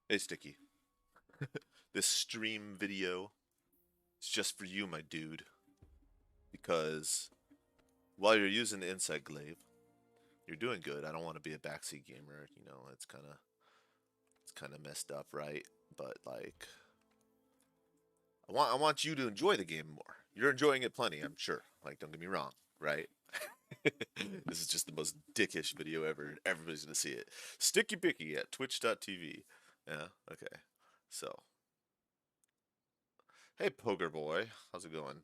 Hey, Sticky. This stream video is just for you, my dude, because while you're using the Insect Glaive, you're doing good. I don't want to be a backseat gamer, it's kind of messed up, right? But like, I want you to enjoy the game more. You're enjoying it plenty, I'm sure. Like, don't get me wrong, right? This is just the most dickish video ever. Everybody's gonna see it. Sticky Picky at twitch.tv. Yeah, okay. So, hey, Poker Boy, how's it going?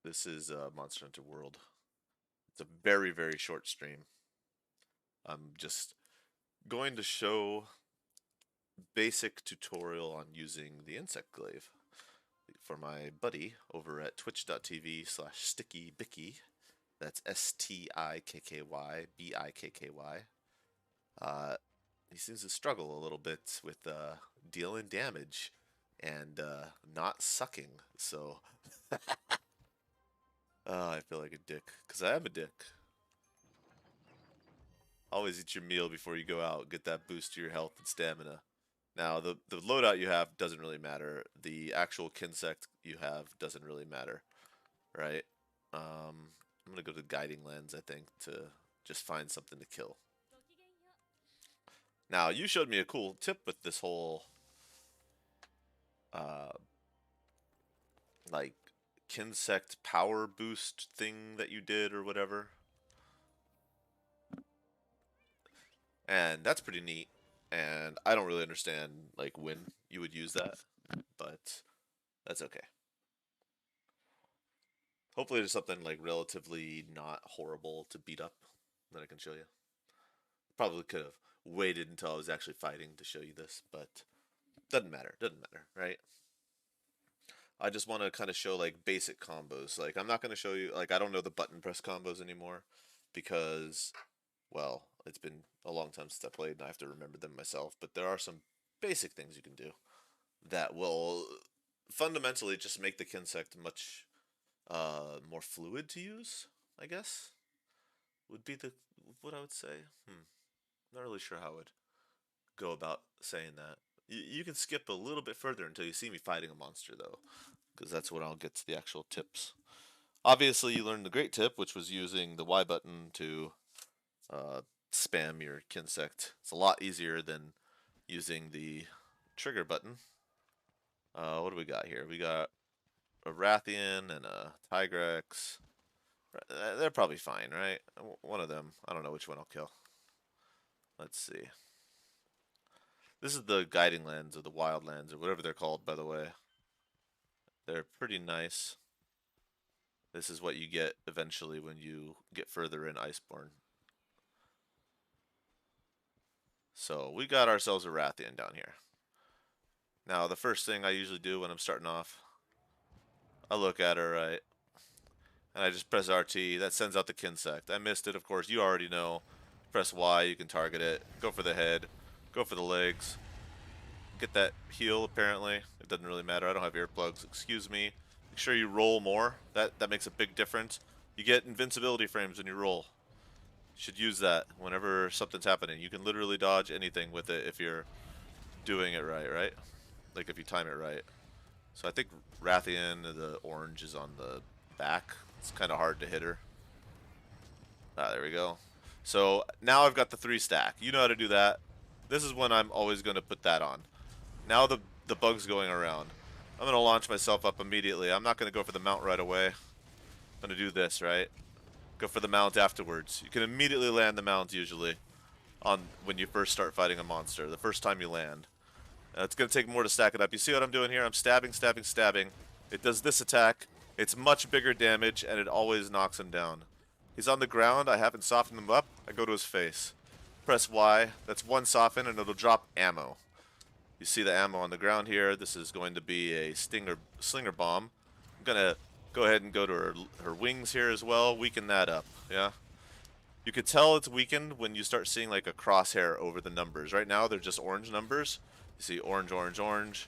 This is Monster Hunter World. It's a very, very short stream. I'm just going to show basic tutorial on using the insect glaive for my buddy over at twitch.tv/stickybicky. That's STIKKYBIKKY. Uh, he seems to struggle a little bit with dealing damage and not sucking. So I feel like a dick because I am a dick. Always eat your meal before you go out. Get that boost to your health and stamina. Now, the loadout you have doesn't really matter. The actual kinsect you have doesn't really matter, right? I'm gonna go to guiding lens, I think, to just find something to kill. Now, you showed me a cool tip with this whole uh, like kinsect power boost thing that you did or whatever, and that's pretty neat. And I don't really understand like when you would use that, but that's okay. Hopefully there's something like relatively not horrible to beat up that I can show you. Probably could have waited until I was actually fighting to show you this, but doesn't matter. Doesn't matter, right? I just want to kind of show like basic combos. Like I'm not going to show you like I don't know the button press combos anymore because well, it's been a long time since I played and I have to remember them myself, but there are some basic things you can do that will fundamentally just make the Kinsect much more fluid to use, I guess, would be the what I would say. Not really sure how I would go about saying that. You can skip a little bit further until you see me fighting a monster, though, because that's when I'll get to the actual tips. Obviously, you learned the great tip, which was using the Y button to uh, spam your Kinsect. It's a lot easier than using the trigger button. What do we got here? We got a Rathian and a Tigrex. They're probably fine, right? One of them. I don't know which one I'll kill. Let's see. This is the guiding lens or the wild lens or whatever they're called, by the way. They're pretty nice. This is what you get eventually when you get further in Iceborne. So we got ourselves a Rathian down here. Now the first thing I usually do when I'm starting off, I look at her, right? And I just press RT. That sends out the Kinsect. I missed it, of course. You already know. Press Y, you can target it. Go for the head. Go for the legs. Get that heal, apparently. It doesn't really matter. I don't have earplugs. Excuse me. Make sure you roll more. That makes a big difference. You get invincibility frames when you roll. You should use that whenever something's happening. You can literally dodge anything with it if you're doing it right, right? Like if you time it right. So I think Rathian, the orange, is on the back. It's kind of hard to hit her. Ah, there we go. So now I've got the 3 stack. You know how to do that. This is when I'm always going to put that on. Now the bug's going around. I'm going to launch myself up immediately. I'm not going to go for the mount right away. I'm going to do this, right? Go for the mount afterwards. You can immediately land the mount usually on when you first start fighting a monster, the first time you land. It's going to take more to stack it up. You see what I'm doing here? I'm stabbing, stabbing, stabbing. It does this attack. It's much bigger damage, and it always knocks him down. He's on the ground. I haven't softened him up. I go to his face. Press Y. That's one soften, and it'll drop ammo. You see the ammo on the ground here. This is going to be a slinger bomb. I'm going to go ahead and go to her wings here as well. Weaken that up, yeah? You could tell it's weakened when you start seeing like a crosshair over the numbers. Right now, they're just orange numbers. You see orange, orange, orange.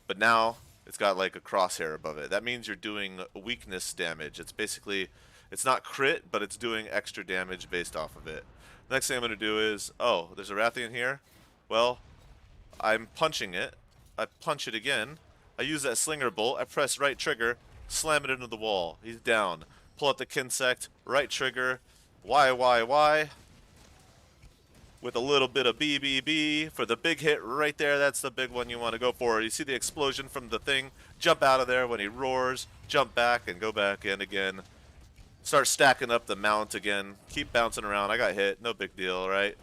But now, it's got like a crosshair above it. That means you're doing weakness damage. It's basically, it's not crit, but it's doing extra damage based off of it. The next thing I'm going to do is, oh, there's a Rathian here. Well, I'm punching it. I punch it again. I use that slinger bolt. I press right trigger, slam it into the wall. He's down. Pull out the Kinsect, right trigger, Y, with a little bit of BBB for the big hit right there. That's the big one you want to go for. You see the explosion from the thing, jump out of there when he roars, jump back and go back in again. Start stacking up the mount again. Keep bouncing around. I got hit. No big deal, right?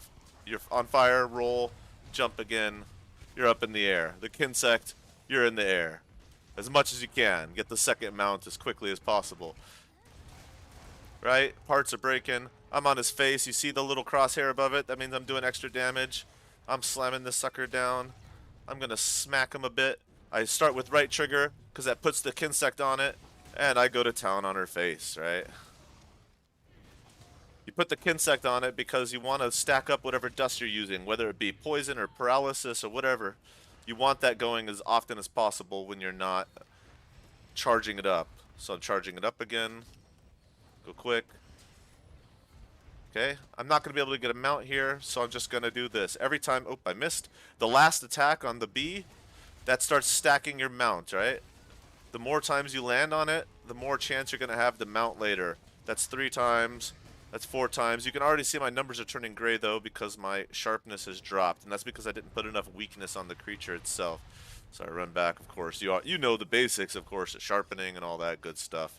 You're on fire, roll, jump again. You're up in the air. The Kinsect, you're in the air. As much as you can. Get the second mount as quickly as possible. Right? Parts are breaking. I'm on his face. You see the little crosshair above it? That means I'm doing extra damage. I'm slamming this sucker down. I'm going to smack him a bit. I start with right trigger because that puts the Kinsect on it. And I go to town on her face, right? You put the Kinsect on it because you want to stack up whatever dust you're using, whether it be poison or paralysis or whatever. You want that going as often as possible when you're not charging it up. So I'm charging it up again. Go quick. Okay, I'm not going to be able to get a mount here, so I'm just going to do this. Every time, oh, I missed. The last attack on the B, that starts stacking your mount, right? The more times you land on it, the more chance you're going to have the mount later. That's 3 times. That's 4 times. You can already see my numbers are turning gray, though, because my sharpness has dropped. And that's because I didn't put enough weakness on the creature itself. So I run back, of course. You know the basics, of course, sharpening and all that good stuff.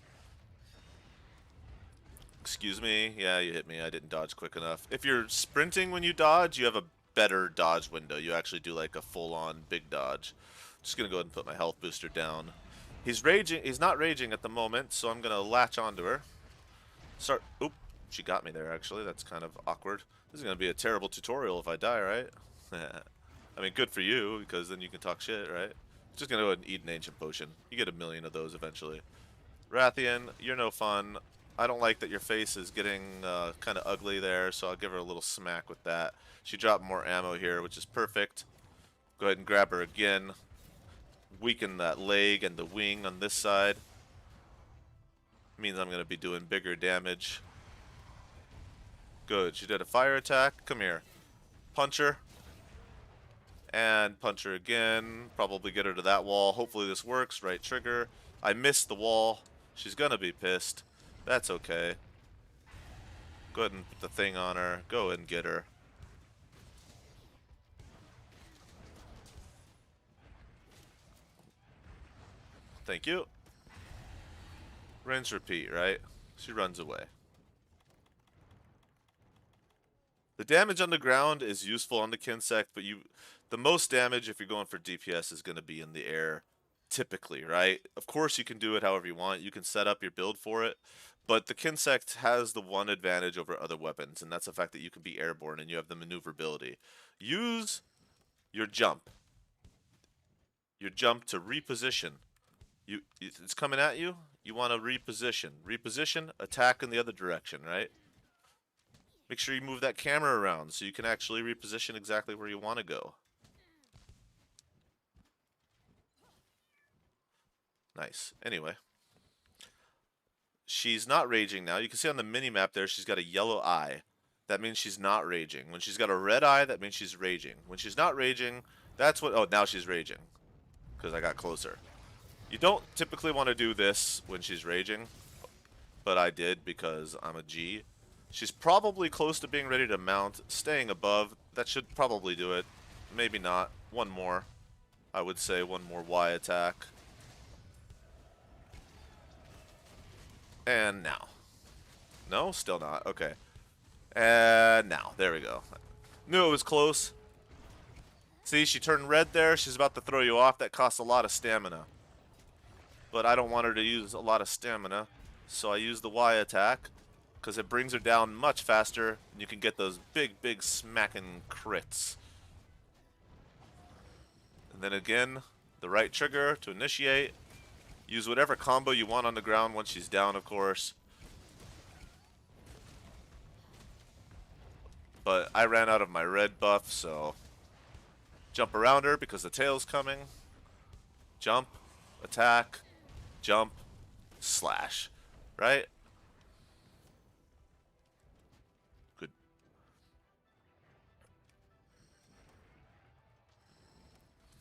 Excuse me. Yeah, you hit me. I didn't dodge quick enough. If you're sprinting when you dodge, you have a better dodge window. You actually do like a full-on big dodge. Just going to go ahead and put my health booster down. He's raging. He's not raging at the moment, so I'm going to latch onto her. Start. Oop. She got me there, actually. That's kind of awkward. This is going to be a terrible tutorial if I die, right? I mean, good for you, because then you can talk shit, right? Just going to go ahead and eat an ancient potion. You get 1,000,000 of those eventually. Rathian, you're no fun. I don't like that your face is getting kind of ugly there, so I'll give her a little smack with that. She dropped more ammo here, which is perfect. Go ahead and grab her again. Weaken that leg and the wing on this side. Means I'm going to be doing bigger damage. Good. She did a fire attack. Come here. Punch her. And punch her again. Probably get her to that wall. Hopefully this works. Right trigger. I missed the wall. She's going to be pissed. That's okay. Go ahead and put the thing on her. Go ahead and get her. Thank you. Rinse, repeat, right? She runs away. The damage on the ground is useful on the Kinsect, but the most damage if you're going for DPS is going to be in the air, typically, right? Of course, you can do it however you want. You can set up your build for it, but the Kinsect has the one advantage over other weapons, and that's the fact that you can be airborne and you have the maneuverability. Use your jump. Your jump to reposition. It's coming at you. You want to reposition. Reposition, attack in the other direction, right? Make sure you move that camera around so you can actually reposition exactly where you want to go. Nice. Anyway. She's not raging now. You can see on the mini-map there, she's got a yellow eye. That means she's not raging. When she's got a red eye, that means she's raging. When she's not raging, that's what... Oh, now she's raging. Because I got closer. You don't typically want to do this when she's raging. But I did because I'm a G. She's probably close to being ready to mount. Staying above, that should probably do it. Maybe not. One more. I would say one more Y attack. And now. No, still not. Okay. And now. There we go. Knew it was close. See, she turned red there. She's about to throw you off. That costs a lot of stamina. But I don't want her to use a lot of stamina. So I use the Y attack. Because it brings her down much faster. And you can get those big smacking crits. And then again, the right trigger to initiate. Use whatever combo you want on the ground once she's down, of course. But I ran out of my red buff, so... Jump around her because the tail's coming. Jump, attack, jump, slash. Right? Good.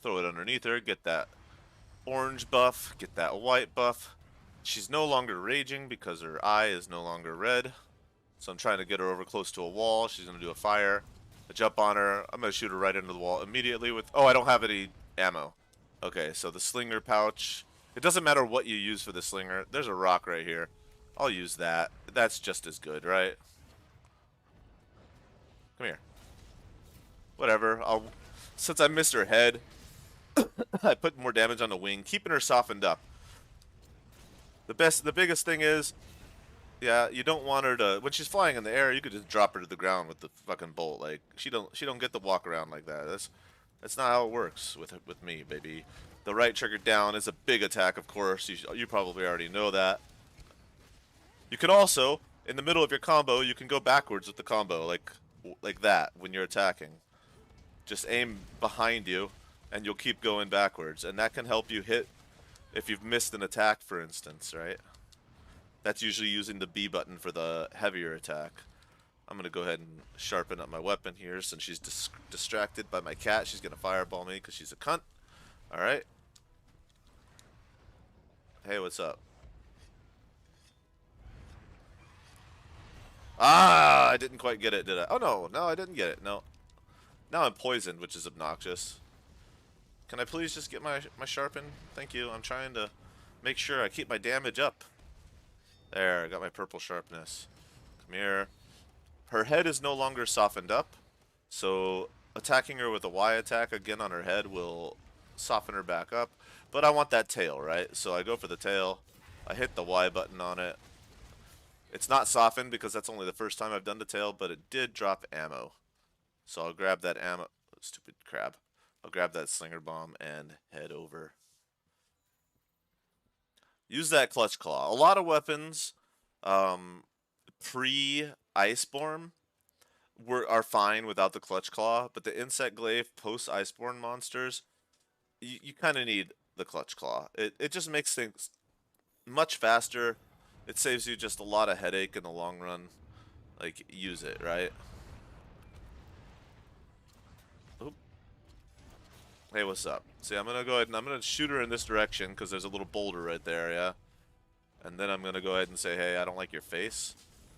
Throw it underneath her, get that orange buff, get that white buff. She's no longer raging because her eye is no longer red. So I'm trying to get her over close to a wall. She's going to do a fire. I jump on her. I'm going to shoot her right into the wall immediately with... Oh, I don't have any ammo. Okay, so the slinger pouch. It doesn't matter what you use for the slinger. There's a rock right here. I'll use that. That's just as good, right? Come here. Whatever. Since I missed her head, I put more damage on the wing, keeping her softened up. The biggest thing is, yeah, you don't want her to, when she's flying in the air, you could just drop her to the ground with the fucking bolt. Like, she don't get to walk around like that. That's not how it works with me, baby. The right trigger down is a big attack, of course. You probably already know that. You can also, in the middle of your combo, you can go backwards with the combo, like that when you're attacking. Just aim behind you, and you'll keep going backwards, and that can help you hit if you've missed an attack, for instance, right? That's usually using the B button for the heavier attack. I'm going to go ahead and sharpen up my weapon here since she's distracted by my cat. She's going to fireball me because she's a cunt. Alright. Hey, what's up? Ah, I didn't quite get it, did I? Oh, no, I didn't get it. No. Now I'm poisoned, which is obnoxious. Can I please just get my sharpen? Thank you. I'm trying to make sure I keep my damage up. There, I got my purple sharpness. Come here. Her head is no longer softened up, so attacking her with a Y attack again on her head will soften her back up. But I want that tail, right? So I go for the tail. I hit the Y button on it. It's not softened because that's only the first time I've done the tail, but it did drop ammo. So I'll grab that ammo. Stupid crab. I'll grab that slinger bomb and head over. Use that clutch claw. A lot of weapons pre-Iceborne are fine without the clutch claw, but the insect glaive post-Iceborne monsters, you kind of need the clutch claw. It just makes things much faster. It saves you just a lot of headache in the long run. Like, use it, right? Oop. Hey, what's up? See, I'm gonna go ahead and I'm gonna shoot her in this direction because there's a little boulder right there, yeah? And then I'm gonna go ahead and say, hey, I don't like your face.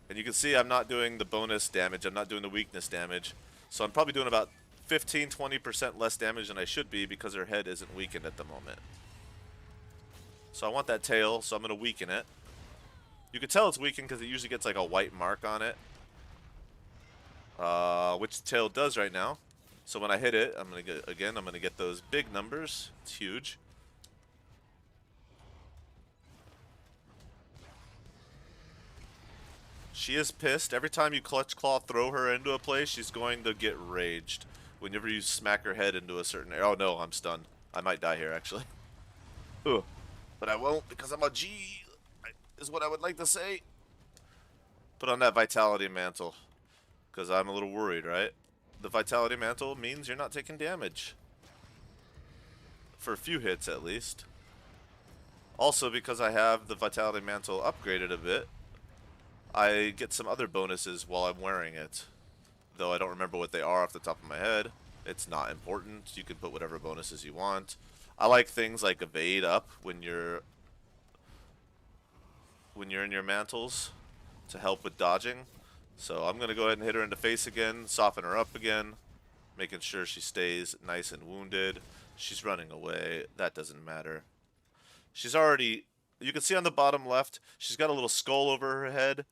And you can see I'm not doing the bonus damage, I'm not doing the weakness damage. So I'm probably doing about 15-20% less damage than I should be because her head isn't weakened at the moment. So I want that tail, so I'm gonna weaken it. You can tell it's weakened because it usually gets like a white mark on it. Which the tail does right now. So when I hit it, I'm gonna get those big numbers. It's huge. She is pissed. Every time you clutch claw throw her into a place, she's going to get raged. Whenever you smack her head into a certain area. Oh no, I'm stunned. I might die here actually. Ugh. But I won't because I'm a G. Is what I would like to say. Put on that vitality mantle. Because I'm a little worried, right? The vitality mantle means you're not taking damage. For a few hits at least. Also, because I have the vitality mantle upgraded a bit, I get some other bonuses while I'm wearing it. Though I don't remember what they are off the top of my head. It's not important. You can put whatever bonuses you want. I like things like evade up when you're in your mantles to help with dodging. So I'm going to go ahead and hit her in the face again, soften her up again, making sure she stays nice and wounded. She's running away. That doesn't matter. She's already, you can see on the bottom left, she's got a little skull over her head,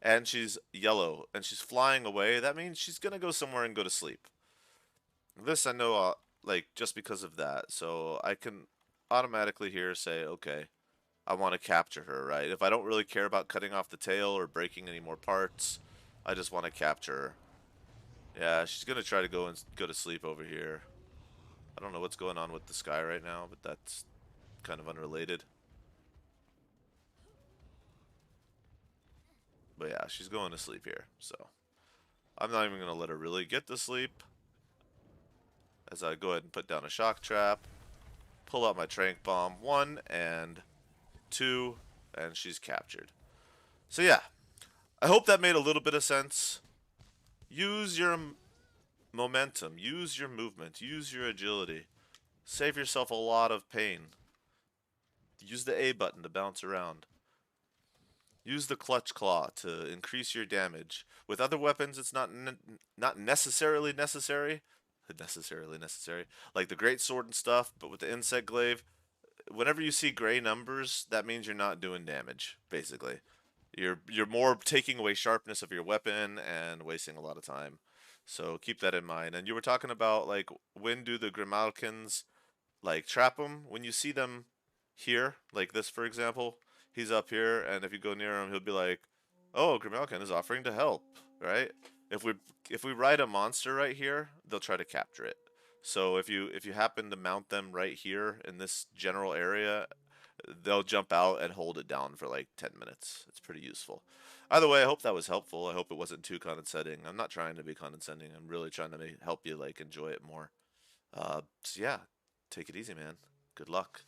and she's yellow, and she's flying away. That means she's going to go somewhere and go to sleep. This I know, like, just because of that. So I can automatically here say, okay, I want to capture her, right? If I don't really care about cutting off the tail or breaking any more parts, I just want to capture her. Yeah, she's going to try to go to sleep over here. I don't know what's going on with the sky right now, but that's kind of unrelated. But yeah, she's going to sleep here, so I'm not even going to let her really get to sleep. As I go ahead and put down a shock trap, pull out my tranq bomb, 1 and 2, and she's captured. So yeah, I hope that made a little bit of sense. Use your momentum, use your movement, use your agility. Save yourself a lot of pain. Use the A button to bounce around. Use the clutch claw to increase your damage. With other weapons, it's not necessarily necessary. Necessarily necessary, like the great sword and stuff. But with the insect glaive, whenever you see gray numbers, that means you're not doing damage. Basically, you're more taking away sharpness of your weapon and wasting a lot of time. So keep that in mind. And you were talking about like when do the Grimalkins like trap them? When you see them here, like this for example, he's up here, and if you go near him, he'll be like, "Oh, Grimalkin is offering to help." Right? If we if we ride a monster right here, they'll try to capture it. So if you happen to mount them right here in this general area, they'll jump out and hold it down for like 10 minutes. It's pretty useful. Either way, I hope that was helpful. I hope it wasn't too condescending. I'm not trying to be condescending. I'm really trying to help you like enjoy it more. So yeah, take it easy, man. Good luck.